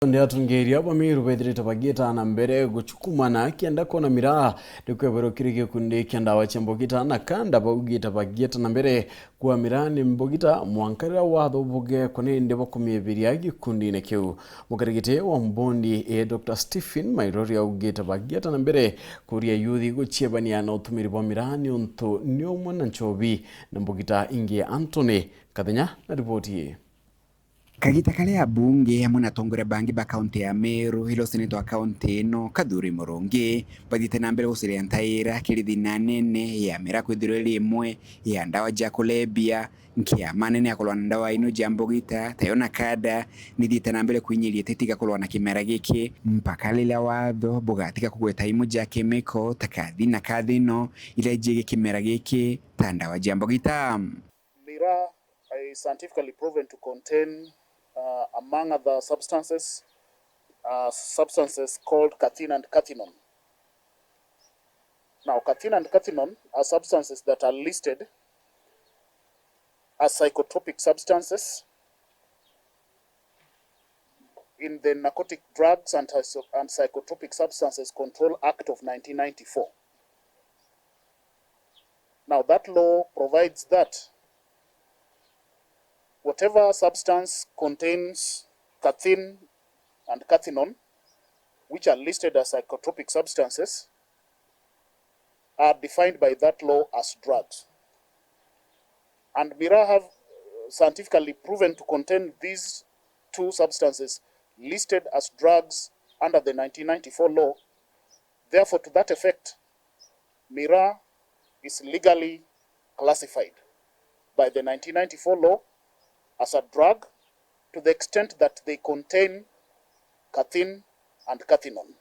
ATONGERIA MERU bethirite bagita na mbere guchukumana kienda kona miraa ndikwebero kirike kundi kienda wacha MBOGITA NACADA baugita bagita na mbere kwa miraa ni MBOGITA mwankarira watho buge kone ndebo kumiebiria gikundine kiu mukarigite wa mbondi Dr. Stephen Mairori augita bagita na mbere kuria yuthi guchiebania na utumiri bwa miraa NIUNTU NYUMA na nchobi na MBOGITA ingi Anthony Kathenya na ripoti. Kagita kale abunge hamwe na atongoria bangi ba kaunti ya Meru hilo seneto wa kaunti ino Kadhuri Murongi bathite na mbere guciria ntaira kirithina nene ya mera kwithirwe rimwe ya ndawa ja kulebia nkia manene akolwa na ndawa ino ja MBOGITA tayo NACADA nithite na mbere kwinyiria tetiga kolwa na kimera giki mpaka lila watho bugatika kugweta imu ja chemical takathi na kathino ile jige kimera giki ta ndawa ja MBOGITA. Miraa is scientifically proven to contain among other substances called cathin and cathinone. Now, cathin and cathinone are substances that are listed as psychotropic substances in the Narcotic Drugs and Psychotropic Substances Control Act of 1994. Now, that law provides that whatever substance contains cathin and cathinone, which are listed as psychotropic substances, are defined by that law as drugs. And Miraa have scientifically proven to contain these two substances listed as drugs under the 1994 law. Therefore, to that effect, Miraa is legally classified by the 1994 law as a drug to the extent that they contain cathin and cathinone.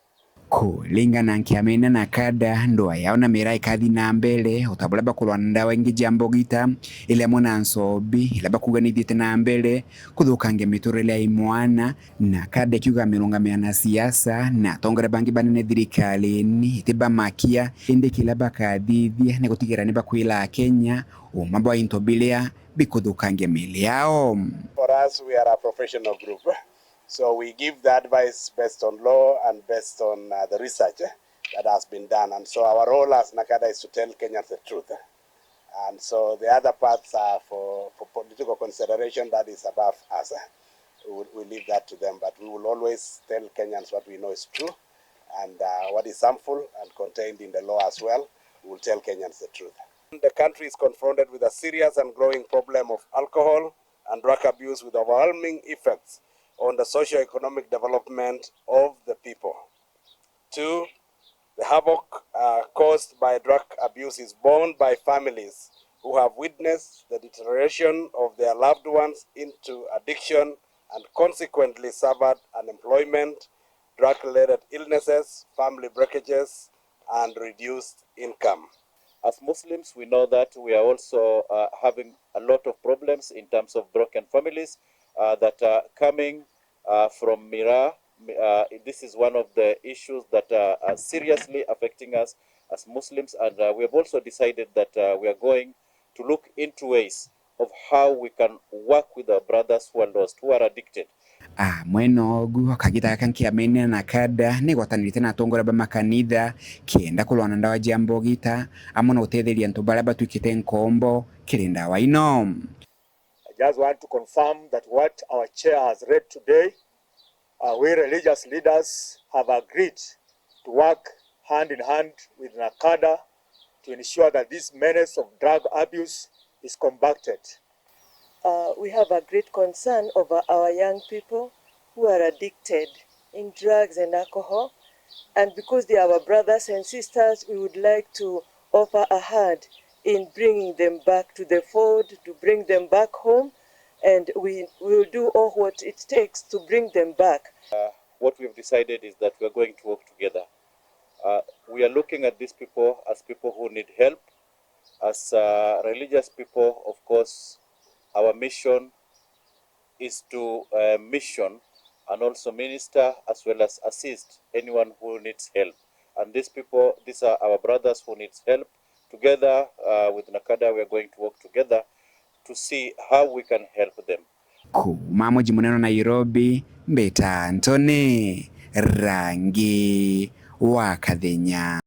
Kulingana na nkiamina NACADA ndoa yao na Miraa ikathi na mbere utabulaba kulwa ndawa ingi ja MBOGITA ile mwana nsobi ilaba kuganithite na mbere kuthukangia miturire ya imwana NACADA ikiuga mirungamia siasa na atongoria bangi banene thirikari-ini itiba makia indi kilaba kathithia ni gutigira ni bakwila Kenya umamba intobilia bikuthukangia mili yao. For us, we are a professional group. So we give the advice based on law and based on the research that has been done. And so our role as NACADA is to tell Kenyans the truth. And so the other parts are for political consideration that is above us. We leave that to them, but we will always tell Kenyans what we know is true and what is harmful and contained in the law as well. We will tell Kenyans the truth. The country is confronted with a serious and growing problem of alcohol and drug abuse with overwhelming effects on the socio-economic development of the people. 2, the havoc caused by drug abuse is borne by families who have witnessed the deterioration of their loved ones into addiction and consequently suffered unemployment, drug-related illnesses, family breakages, and reduced income. As Muslims, we know that we are also having a lot of problems in terms of broken families that are coming from Miraa. This is one of the issues that are seriously affecting us as Muslims, and we have also decided that we are going to look into ways of how we can work with our brothers who are lost, who are addicted. Mweno ogu kagita kankiamina NACADA ni gwatanirite na atongoria ba makanitha kienda kulwa na ndawa ja MBOGITA amo na utetheria ntu baria batwikite nkombo kiri ndawa ino. I just want to confirm that what our chair has read today, we religious leaders have agreed to work hand in hand with NACADA to ensure that this menace of drug abuse is combated. We have a great concern over our young people who are addicted in drugs and alcohol. And because they are our brothers and sisters, we would like to offer a hand in bringing them back to the fold, to bring them back home. And we will do all what it takes to bring them back. What we've decided is that we're going to work together. We are looking at these people as people who need help. As religious people, of course, our mission is to mission and also minister as well as assist anyone who needs help. And these people, these are our brothers who needs help. Together with NACADA, we are going to work together to see how we can help them. Kuuma mji munene Nairobi, Mbeta Antone, Rangi wa Kathenya.